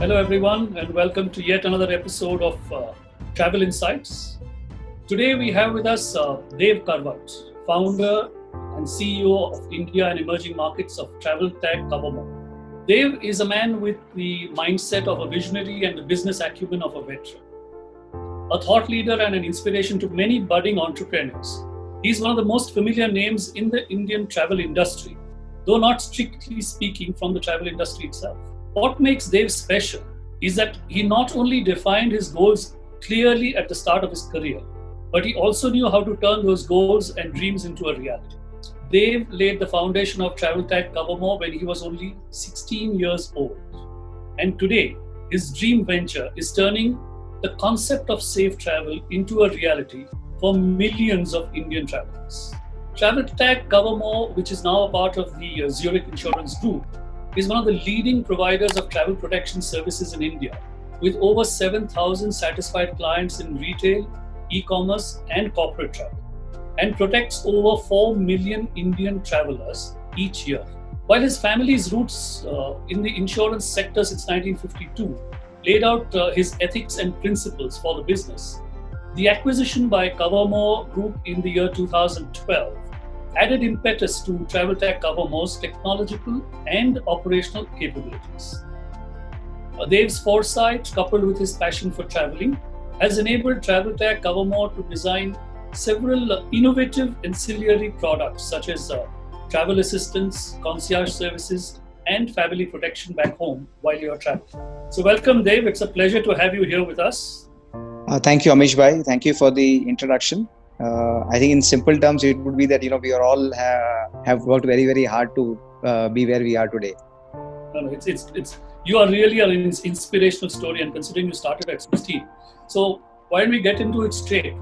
Hello, everyone, and welcome to yet another episode of Travel Insights. Today, we have with us Dev Karwat, founder and CEO of India and emerging markets of travel tech Covermore. Dev is a man with the mindset of a visionary and the business acumen of a veteran, a thought leader and an inspiration to many budding entrepreneurs. He's one of the most familiar names in the Indian travel industry, though not strictly speaking from the travel industry itself. What makes Dev special is that he not only defined his goals clearly at the start of his career, but he also knew how to turn those goals and dreams into a reality. Dev laid the foundation of travel tech Covermore when he was only 16 years old. And today, his dream venture is turning the concept of safe travel into a reality for millions of Indian travelers. Travel tech Covermore, which is now a part of the Zurich Insurance Group, is one of the leading providers of travel protection services in India, with over 7,000 satisfied clients in retail, e-commerce, and corporate travel, and protects over 4 million Indian travelers each year. While his family's roots in the insurance sector since 1952 laid out his ethics and principles for the business, the acquisition by Covermore Group in the year 2012 added impetus to Travel Tech Covermore's technological and operational capabilities. Dev's foresight, coupled with his passion for traveling, has enabled Travel Tech Covermore to design several innovative ancillary products such as travel assistance, concierge services, and family protection back home while you're traveling. So welcome, Dev. It's a pleasure to have you here with us. Thank you, Amish Bhai. Thank you for the introduction. I think in simple terms, it would be that, we are all have worked very, very hard to be where we are today. No, it's you are really an inspirational story, and considering you started at 16. So why don't we get into it straight?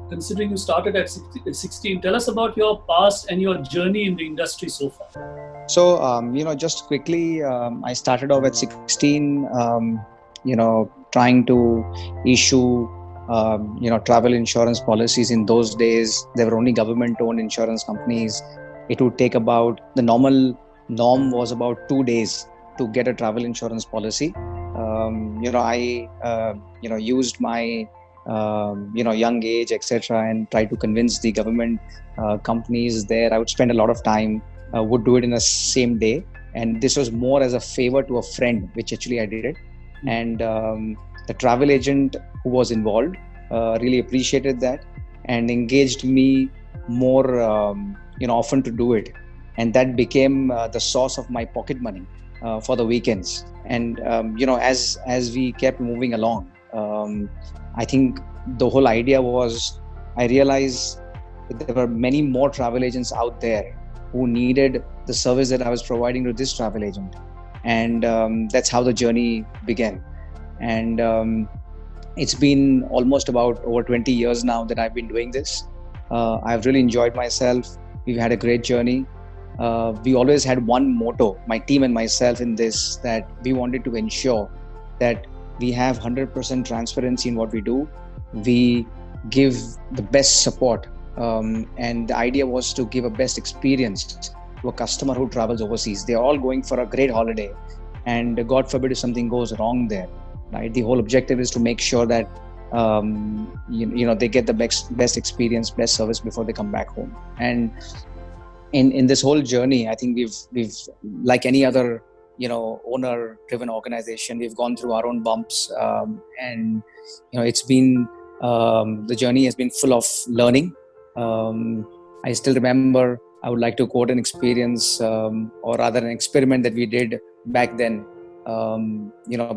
Considering you started at 16, tell us about your past and your journey in the industry so far. So, just quickly, I started off at 16, trying to issue travel insurance policies. In those days, there were only government-owned insurance companies. It would take the norm was about 2 days to get a travel insurance policy. I used my young age, etc., and tried to convince the government companies there. I would spend a lot of time, would do it in the same day, and this was more as a favor to a friend, which actually I did it. And the travel agent who was involved really appreciated that and engaged me more often to do it, and that became the source of my pocket money for the weekends. And as we kept moving along, I think the whole idea was, I realized that there were many more travel agents out there who needed the service that I was providing to this travel agent, and that's how the journey began. And it's been almost about over 20 years now that I've been doing this. I've really enjoyed myself. We've had a great journey. We always had one motto, my team and myself, in this, that we wanted to ensure that we have 100% transparency in what we do. We give the best support. And the idea was to give a best experience to a customer who travels overseas. They're all going for a great holiday, and God forbid if something goes wrong there. Right? The whole objective is to make sure that they get the best experience, best service before they come back home. And in this whole journey, I think we've like any other owner-driven organization, we've gone through our own bumps, and it's been the journey has been full of learning. I still remember, I would like to quote an experience, or rather an experiment that we did back then.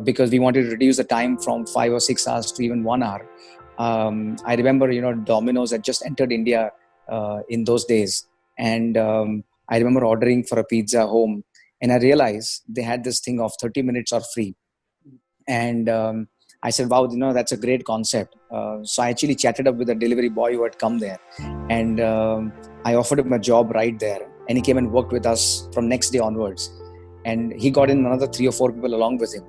Because we wanted to reduce the time from 5 or 6 hours to even 1 hour. I remember, Domino's had just entered India in those days. And I remember ordering for a pizza home, and I realized they had this thing of 30 minutes are free. And I said, wow, that's a great concept. So I actually chatted up with a delivery boy who had come there, and I offered him a job right there. And he came and worked with us from next day onwards. And he got in another 3 or 4 people along with him.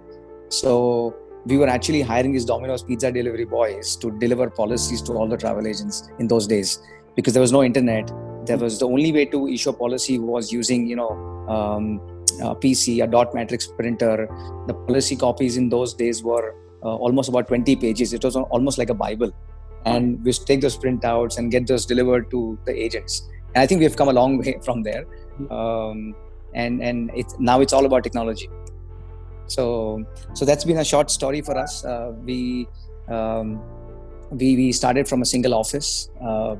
So we were actually hiring these Domino's pizza delivery boys to deliver policies to all the travel agents in those days, because there was no internet. There was the only way to issue a policy was using, PC, a dot matrix printer. The policy copies in those days were almost about 20 pages. It was almost like a Bible. And we take those printouts and get those delivered to the agents. And I think we've come a long way from there. And now it's all about technology. So that's been a short story for us. We started from a single office,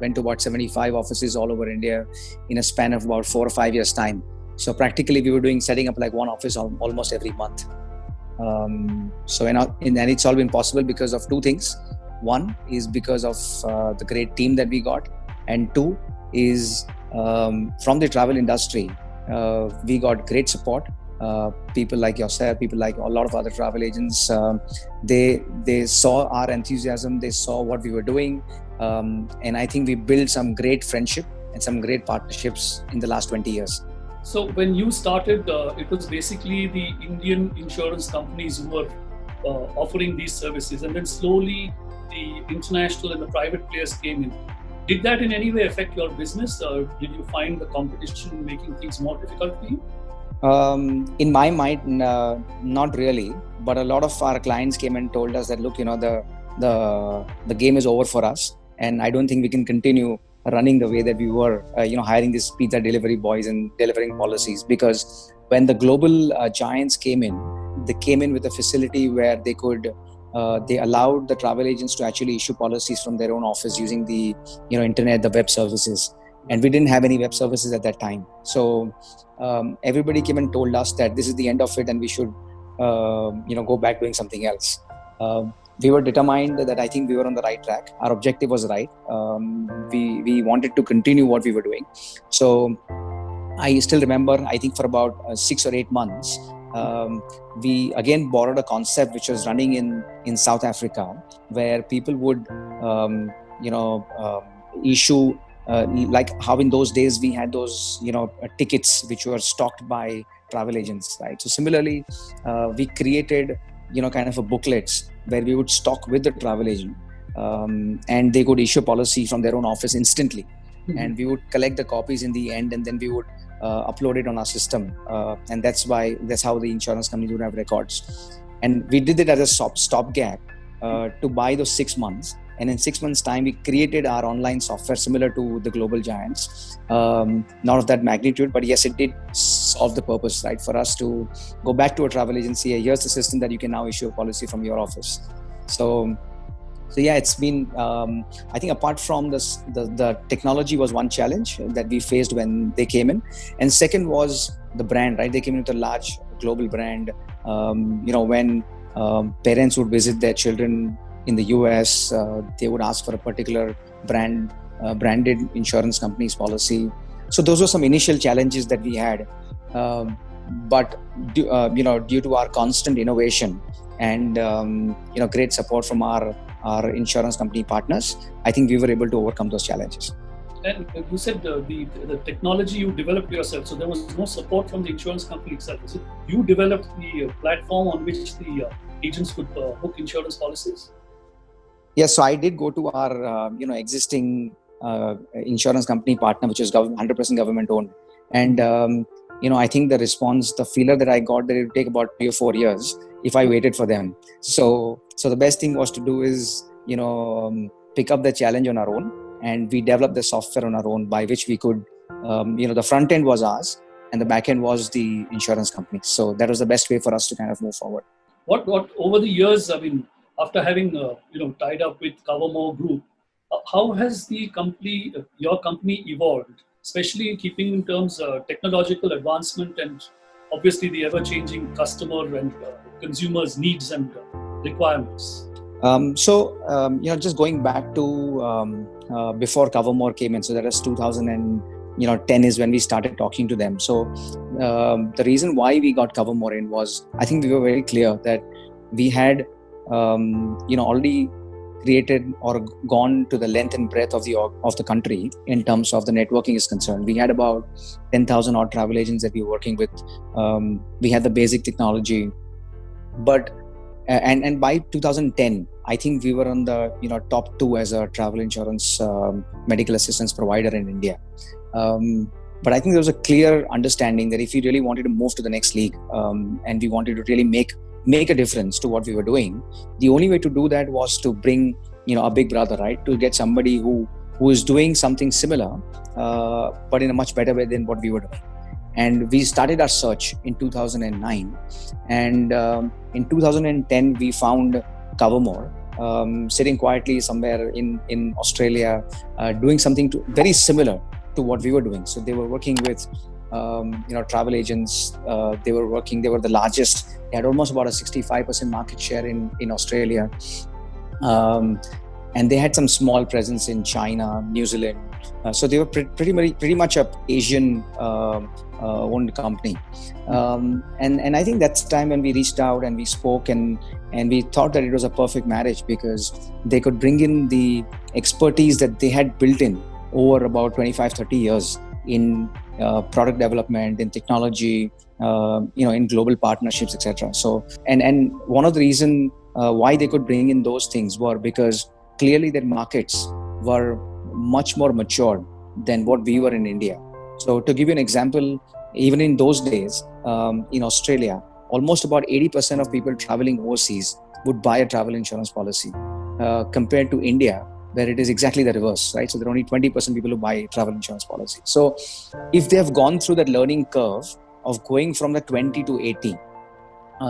went to about 75 offices all over India in a span of about 4 or 5 years' time. So practically we were setting up like one office almost every month. And it's all been possible because of two things. One is because of the great team that we got, and two is from the travel industry. We got great support. People like yourself, people like a lot of other travel agents, they saw our enthusiasm, they saw what we were doing, and I think we built some great friendship and some great partnerships in the last 20 years. So when you started, it was basically the Indian insurance companies who were offering these services, and then slowly the international and the private players came in. Did that in any way affect your business? Did you find the competition making things more difficult for you? In my mind, not really. But a lot of our clients came and told us that, look, the game is over for us, and I don't think we can continue running the way that we were, hiring these pizza delivery boys and delivering policies. Because when the global giants came in, they came in with a facility where they could. They allowed the travel agents to actually issue policies from their own office using the internet, the web services, and we didn't have any web services at that time. So everybody came and told us that this is the end of it, and we should go back doing something else. We were determined that I think we were on the right track. Our objective was right. We wanted to continue what we were doing. So I still remember, I think for about 6 or 8 months, we again borrowed a concept which was running in South Africa, where people would issue like how in those days we had those tickets which were stocked by travel agents, right? So similarly, we created kind of a booklets where we would stock with the travel agent, and they could issue policy from their own office instantly. Mm-hmm. And we would collect the copies in the end, and then we would upload it on our system, and that's how the insurance companies would have records. And we did it as a stopgap to buy those 6 months. And in 6 months' time, we created our online software similar to the global giants. Not of that magnitude, but yes, it did solve the purpose, right? For us to go back to a travel agency, here's the system that you can now issue a policy from your office. So yeah, it's been, I think apart from this, the technology was one challenge that we faced when they came in. And second was the brand, right? They came in with a large global brand. When parents would visit their children in the US, they would ask for a particular branded insurance company's policy. So those were some initial challenges that we had. But due to our constant innovation and great support from our insurance company partners, I think we were able to overcome those challenges. And you said the technology you developed yourself, so there was no support from the insurance company itself. Is it you developed the platform on which the agents could book insurance policies? Yes, so I did go to our existing insurance company partner, which is 100% government owned, and I think the response, the feeler that I got, that it would take about 3 or 4 years if I waited for them. So the best thing was to do is pick up the challenge on our own, and we developed the software on our own by which we could the front end was ours and the back end was the insurance company. So that was the best way for us to kind of move forward. What over the years, I mean, after having tied up with Covermore Group, how has the company, your company, evolved, especially keeping in terms of technological advancement and obviously the ever-changing customer and consumers' needs and requirements? Just going back to before Covermore came in, so that was 2010 is when we started talking to them. So the reason why we got Covermore in was, I think we were very clear that we had already created or gone to the length and breadth of the country in terms of the networking is concerned. We had about 10,000 odd travel agents that we were working with. We had the basic technology, but and by 2010, I think we were on the top 2 as a travel insurance medical assistance provider in India. But I think there was a clear understanding that if we really wanted to move to the next league, and we wanted to really make a difference to what we were doing, the only way to do that was to bring, a big brother, right? To get somebody who is doing something similar, but in a much better way than what we were doing. And we started our search in 2009, and in 2010 we found Covermore, sitting quietly somewhere in Australia, doing something very similar to what we were doing. So they were working with travel agents. They were the largest. They had almost about a 65% market share in Australia, and they had some small presence in China, New Zealand. So they were pretty much a Asian owned company. And I think that's the time when we reached out and we spoke, and we thought that it was a perfect marriage, because they could bring in the expertise that they had built in over about 25-30 years in product development, in technology, in global partnerships, etc. So, and one of the reasons why they could bring in those things were because clearly their markets were much more mature than what we were in India. So to give you an example, even in those days, in Australia, almost about 80% of people traveling overseas would buy a travel insurance policy, compared to India, where it is exactly the reverse, right? So there are only 20% people who buy a travel insurance policy. So if they have gone through that learning curve of going from the 20 to 80,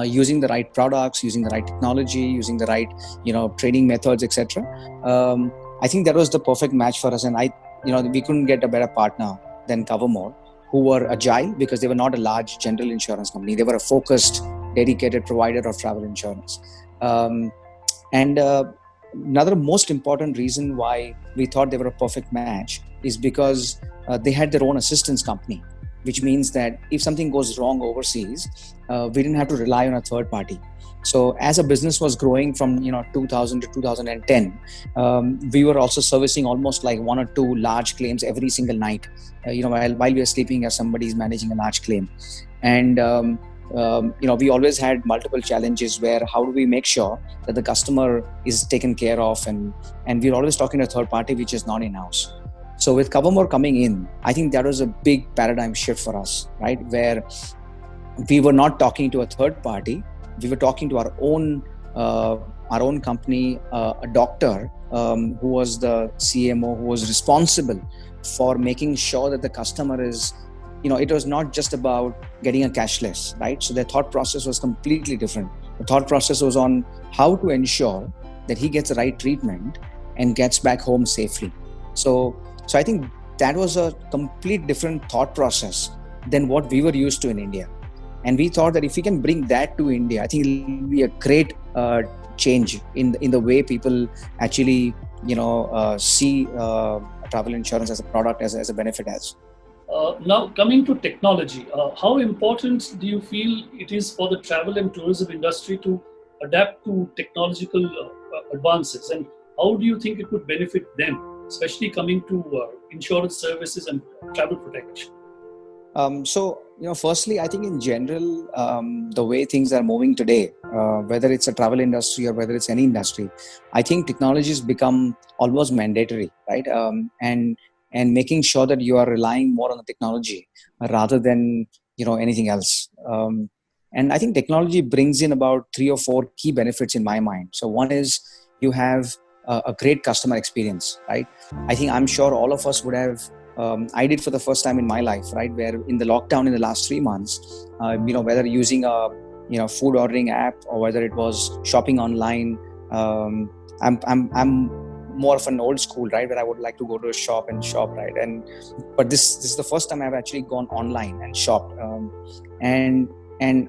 using the right products, using the right technology, using the right, training methods, etc. I think that was the perfect match for us. And we couldn't get a better partner than Covermore, who were agile because they were not a large general insurance company. They were a focused, dedicated provider of travel insurance. Another most important reason why we thought they were a perfect match is because they had their own assistance company, which means that if something goes wrong overseas, we didn't have to rely on a third party. So as a business was growing from 2000 to 2010, we were also servicing almost like 1 or 2 large claims every single night. While we are sleeping, as somebody is managing a large claim, and we always had multiple challenges where how do we make sure that the customer is taken care of, and we're always talking to a third party which is not in-house. So with Covermore coming in, I think that was a big paradigm shift for us, right? Where we were not talking to a third party, we were talking to our own company, a doctor who was the CMO, who was responsible for making sure that the customer is, it was not just about getting a cashless, right? So their thought process was completely different. The thought process was on how to ensure that he gets the right treatment and gets back home safely. So I think that was a complete different thought process than what we were used to in India. And we thought that if we can bring that to India, I think it will be a great change in the way people actually, see travel insurance as a product, as a benefit as. Now, coming to technology, how important do you feel it is for the travel and tourism industry to adapt to technological advances, and how do you think it would benefit them, especially coming to insurance services and travel protection? Firstly, I think in general, the way things are moving today, whether it's a travel industry or whether it's any industry, I think technology has become almost mandatory, right? And making sure that you are relying more on the technology rather than, anything else. And I think technology brings in about 3 or 4 key benefits in my mind. So one is you have a great customer experience, right? I'm sure all of us would have, I did for the first time in my life, right? Where in the lockdown in the last 3 months, whether using a, food ordering app or whether it was shopping online, I'm more of an old school, right? Where I would like to go to a shop and shop, right? But this is the first time I've actually gone online and shopped. And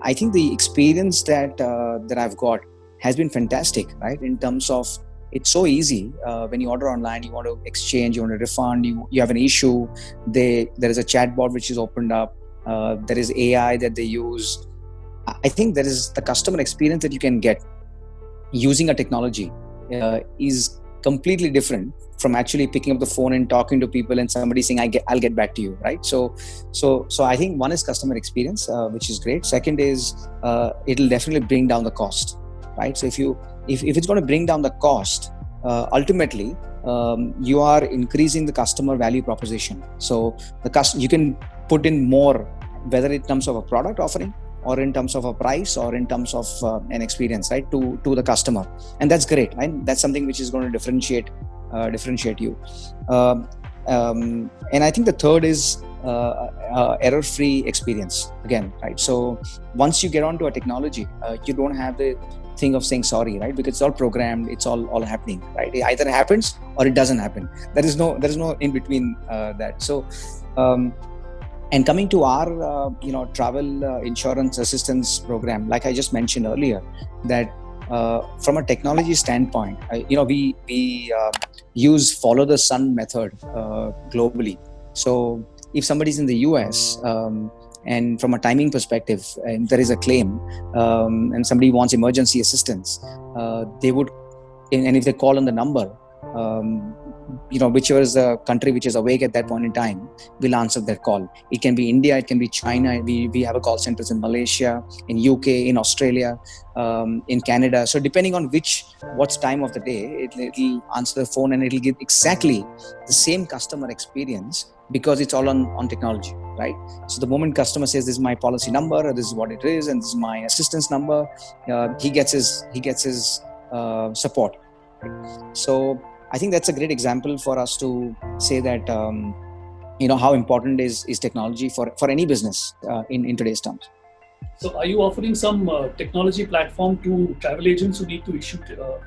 I think the experience that I've got has been fantastic, right? In terms of, it's so easy. When you order online, you want to exchange, you want to refund, you have an issue. There is a chatbot which is opened up. There is AI that they use. I think there is the customer experience that you can get using a technology is completely different from actually picking up the phone and talking to people and somebody saying, I'll get back to you, right? So I think one is customer experience, which is great. Second is it'll definitely bring down the cost, right? So if it's going to bring down the cost, ultimately you are increasing the customer value proposition. So you can put in more, whether in terms of a product offering or in terms of a price or in terms of an experience, right, to the customer, and that's great, right? That's something which is going to differentiate you. And I think the third is error-free experience again, right? So once you get onto a technology, you don't have the thing of saying sorry, right? Because it's all programmed, it's all happening, right? It either happens or it doesn't happen. There is no in between that. So and coming to our travel insurance assistance program, like I just mentioned earlier, that from a technology standpoint, we use follow the sun method globally. So if somebody's in the US and from a timing perspective, and there is a claim and somebody wants emergency assistance, they would, and if they call on the number, whichever is the country which is awake at that point in time will answer that call. It can be India, it can be China. We have a call centers in Malaysia, in UK, in Australia, in Canada. So depending on what's time of the day, it'll answer the phone and it'll give exactly the same customer experience, because it's all on technology, right? So the moment customer says, this is my policy number, or this is what it is, and this is my assistance number, he gets his support. So I think that's a great example for us to say that how important is technology for any business in today's terms. So are you offering some technology platform to travel agents who need to issue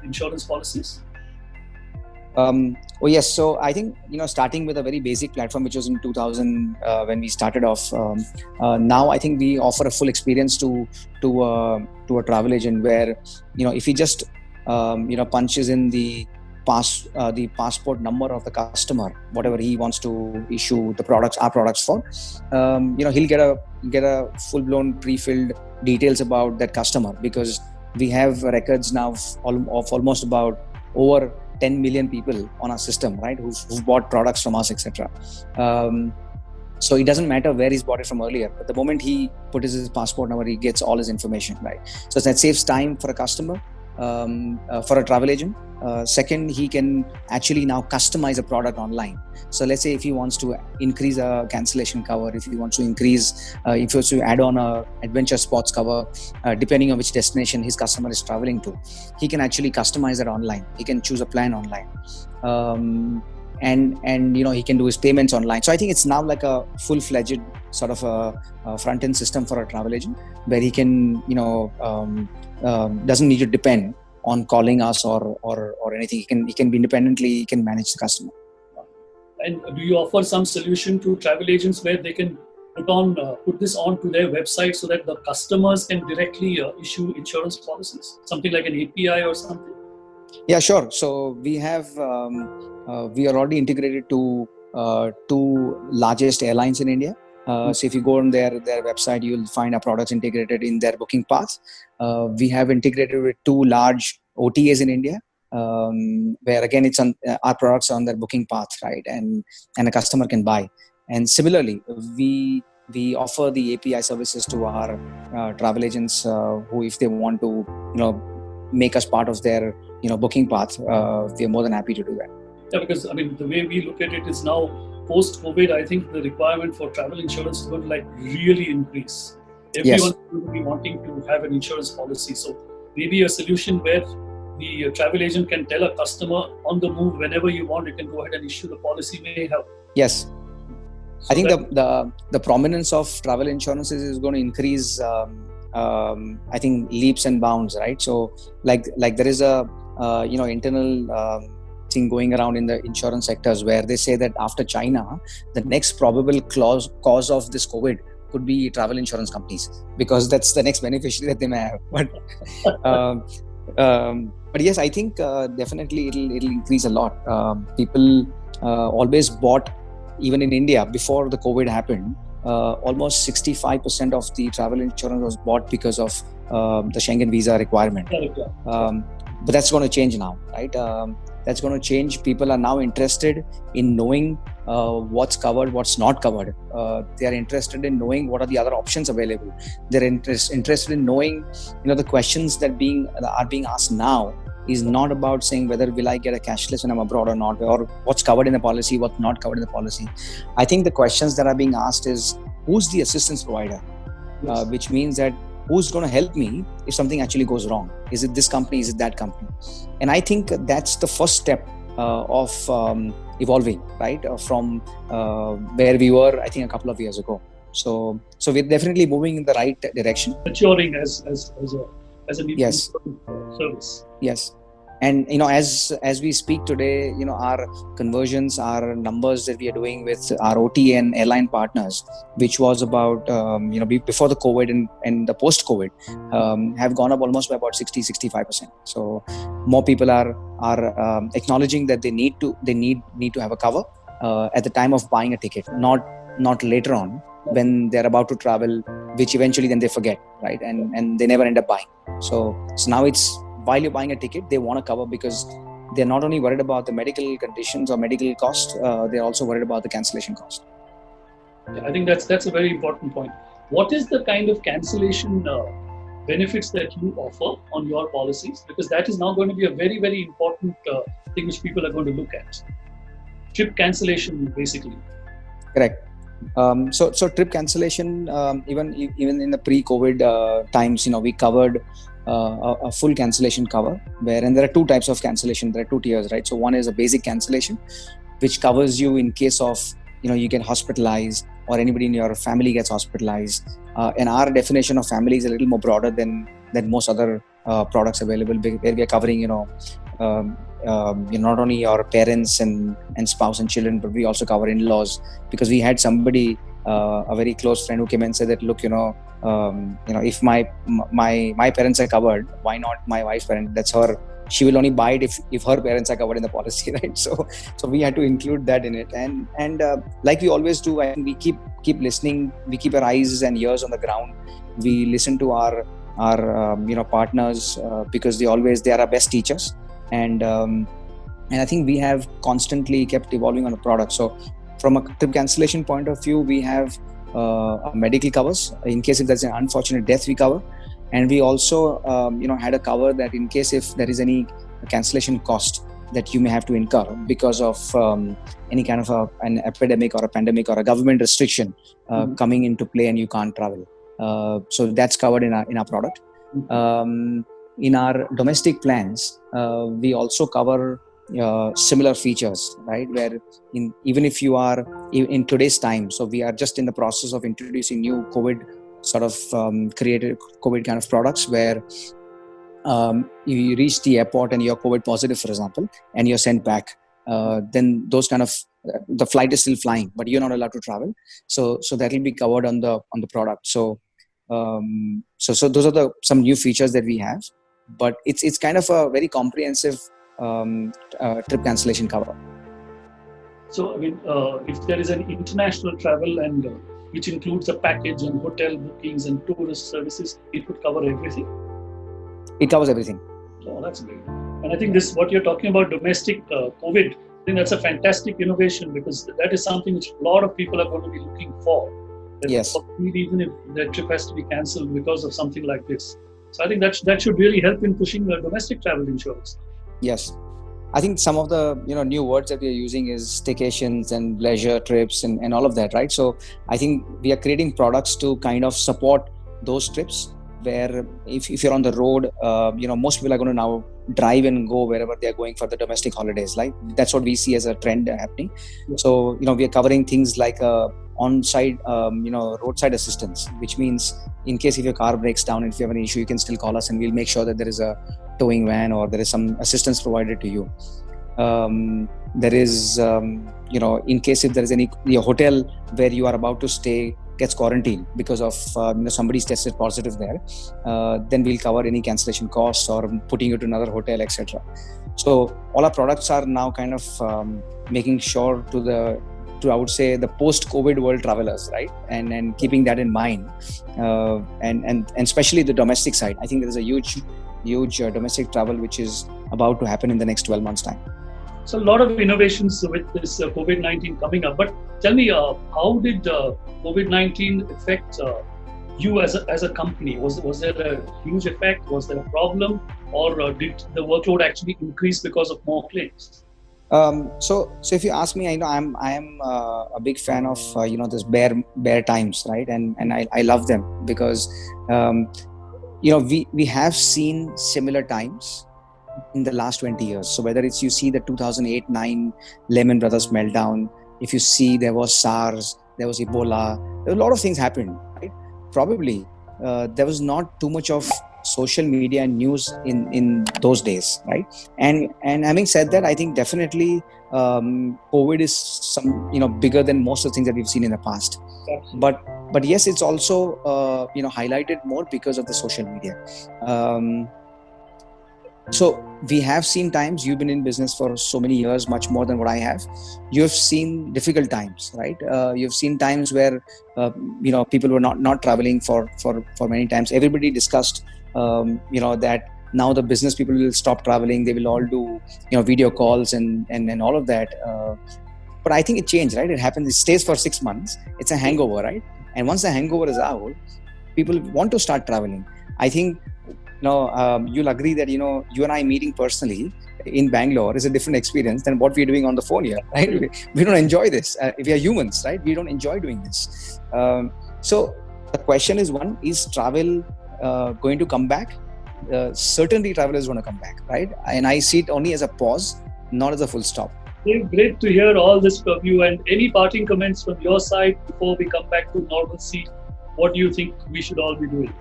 insurance policies? Yes. So I think, starting with a very basic platform, which was in 2000 when we started off. Now I think we offer a full experience to a travel agent where, if he just punches in the passport number of the customer, whatever he wants to issue our products for, he'll get a full-blown pre-filled details about that customer, because we have records now of almost about over 10 million people on our system, right, who've bought products from us, etc. So it doesn't matter where he's bought it from earlier, but the moment he puts his passport number, he gets all his information, right? So that saves time for a customer, for a travel agent. Second, he can actually now customize a product online. So let's say if he wants to increase a cancellation cover, if he wants to increase, if he wants to add on a adventure sports cover, depending on which destination his customer is traveling to, he can actually customize it online. He can choose a plan online. And he can do his payments online. So I think it's now like a full-fledged sort of a front-end system for a travel agent, where he can, doesn't need to depend on calling us or anything. He can be independently, he can manage the customer. And do you offer some solution to travel agents where they can put this onto their website so that the customers can directly issue insurance policies? Something like an API or something? Yeah, sure. So we have we are already integrated to two largest airlines in India. So if you go on their website, you'll find our products integrated in their booking path. We have integrated with two large OTAs in India, where again it's on our products on their booking path, right? And a customer can buy. And similarly, we offer the API services to our travel agents who, if they want to, make us part of their booking path, we are more than happy to do that. Yeah, because the way we look at it is now, post-COVID, I think the requirement for travel insurance is going to really increase. Everyone's going to be wanting to have an insurance policy. So maybe a solution where the travel agent can tell a customer on the move, whenever you want, you can go ahead and issue the policy, may help. Yes. So I think the prominence of travel insurances is going to increase, I think, leaps and bounds, right? So like there is a, internal thing going around in the insurance sectors where they say that after China, the next probable cause of this COVID could be travel insurance companies, because that's the next beneficiary that they may have. But yes, I think definitely it'll increase a lot. People always bought, even in India before the COVID happened, almost 65% of the travel insurance was bought because of the Schengen visa requirement. But that's going to change now, right? That's going to change. People are now interested in knowing what's covered, what's not covered. They are interested in knowing what are the other options available. They're interested in knowing, the questions that are being asked now is not about saying whether will I get a cashless when I'm abroad or not, or what's covered in the policy, what's not covered in the policy. I think the questions that are being asked is who's the assistance provider, which means that who's going to help me if something actually goes wrong? Is it this company? Is it that company? And I think that's the first step of evolving, right? From where we were, I think, a couple of years ago. So we're definitely moving in the right direction. Maturing as an yes. service. Yes. And as we speak today, our conversions, our numbers that we are doing with our OTA and airline partners, which was about before the COVID and the post-COVID, have gone up almost by about 60-65%. So more people are acknowledging that they need to have a cover at the time of buying a ticket, not later on when they're about to travel, which eventually then they forget, right? And they never end up buying. So now it's, while you're buying a ticket, they want to cover because they're not only worried about the medical conditions or medical cost, they're also worried about the cancellation cost. Yeah, I think that's a very important point. What is the kind of cancellation benefits that you offer on your policies? Because that is now going to be a very, very important thing which people are going to look at. Trip cancellation, basically. Correct. So trip cancellation, even in the pre-COVID times, we covered a full cancellation cover, and there are two types of cancellation. There are two tiers, right? So one is a basic cancellation, which covers you in case of you get hospitalized or anybody in your family gets hospitalized. And our definition of family is a little more broader than most other products available, where we are covering not only your parents and spouse and children, but we also cover in-laws, because we had somebody, a very close friend, who came and said that, look, if my parents are covered, why not my wife's parents? That's her. She will only buy it if her parents are covered in the policy, right? So we had to include that in it, and like we always do, I think we keep listening. We keep our eyes and ears on the ground. We listen to our partners because they are our best teachers, and I think we have constantly kept evolving on the product. So from a trip cancellation point of view, we have medical covers in case if there's an unfortunate death, we cover. And we also, had a cover that in case if there is any cancellation cost that you may have to incur because of any kind of an epidemic or a pandemic or a government restriction coming into play and you can't travel. So that's covered in our product. In our domestic plans, we also cover similar features, right? Where even if you are in today's time, so we are just in the process of introducing new COVID sort of created COVID kind of products where you reach the airport and you're COVID positive, for example, and you're sent back, then those kind of the flight is still flying, but you're not allowed to travel. So that will be covered on the product. So those are some new features that we have, but it's kind of a very comprehensive trip cancellation cover. So I mean, if there is an international travel and which includes a package and hotel bookings and tourist services, it would cover everything? It covers everything. Oh, that's great. And I think what you're talking about, domestic COVID, I think that's a fantastic innovation, because that is something which a lot of people are going to be looking for. Yes. Even if their trip has to be cancelled because of something like this. So I think that should really help in pushing the domestic travel insurance. Yes. I think some of the new words that we are using is staycations and leisure trips and all of that, right? So I think we are creating products to kind of support those trips where if you're on the road, most people are going to now drive and go wherever they are going for the domestic holidays. Like that's what we see as a trend happening. Yeah. So we are covering things like on-site, roadside assistance, which means in case if your car breaks down and if you have an issue, you can still call us and we'll make sure that there is a towing van or there is some assistance provided to you. There is, in case if there is your hotel where you are about to stay gets quarantined because of somebody's tested positive there, then we'll cover any cancellation costs or putting you to another hotel, etc. So all our products are now kind of making sure to I would say the post-COVID world travelers, right? And keeping that in mind, and especially the domestic side. I think there is a huge domestic travel which is about to happen in the next 12 months' time. So a lot of innovations with this COVID-19 coming up. But tell me, how did COVID-19 affect you as a company? Was there a huge effect? Was there a problem, or did the workload actually increase because of more claims? So if you ask me, I am a big fan of this bear times, right? And I love them because we have seen similar times in the last 20 years. So whether it's you see the 2008-9 Lehman Brothers meltdown, if you see there was SARS, there was Ebola, there were a lot of things happened, right? Probably there was not too much of social media and news in those days, right? And having said that, I think definitely COVID is some bigger than most of the things that we've seen in the past. But yes, it's also highlighted more because of the social media. So we have seen times. You've been in business for so many years, much more than what I have. You've seen difficult times, right? You've seen times where people were not traveling for many times. Everybody discussed that now the business people will stop traveling. They will all do video calls and all of that. But I think it changed, right? It happens. It stays for 6 months. It's a hangover, right? And once the hangover is out, people want to start traveling. I think. You'll agree that you and I meeting personally in Bangalore is a different experience than what we're doing on the phone here, right? We don't enjoy this. We are humans, right? We don't enjoy doing this. So the question is, one, is travel going to come back? Certainly travel is going to come back, right? And I see it only as a pause, not as a full stop. Great to hear all this from you. And any parting comments from your side before we come back to normalcy? What do you think we should all be doing?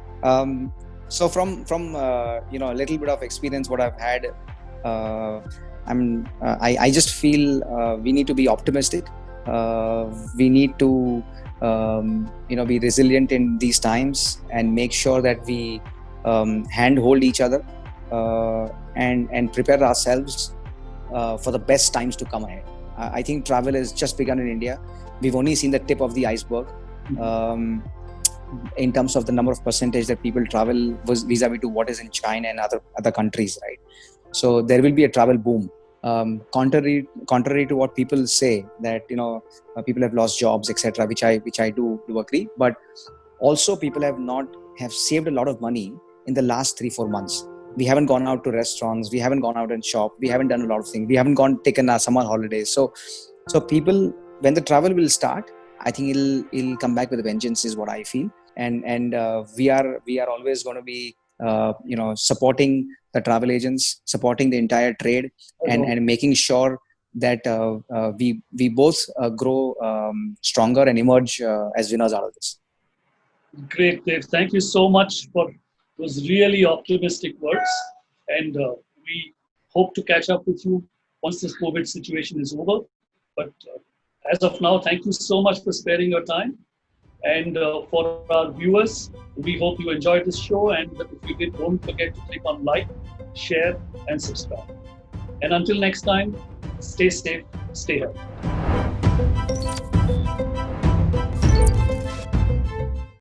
So from a little bit of experience, what I've had, I just feel we need to be optimistic. We need to be resilient in these times and make sure that we handhold each other and prepare ourselves for the best times to come ahead. I think travel has just begun in India. We've only seen the tip of the iceberg. In terms of the number of percentage that people travel vis-a-vis to what is in China and other countries, right? So there will be a travel boom. Contrary to what people say that people have lost jobs, etc., which I do agree. But also people have saved a lot of money in the last 3-4 months. We haven't gone out to restaurants. We haven't gone out and shop. We haven't done a lot of things. We haven't taken our summer holidays. So people, when the travel will start, I think it'll come back with a vengeance, is what I feel. And we are always going to be supporting the travel agents, supporting the entire trade, and making sure that we both grow stronger and emerge as winners out of this. Great, Dave. Thank you so much for those really optimistic words, and we hope to catch up with you once this COVID situation is over. But as of now, thank you so much for sparing your time. And for our viewers, we hope you enjoyed this show. And if you did, don't forget to click on like, share, and subscribe. And until next time, stay safe, stay healthy.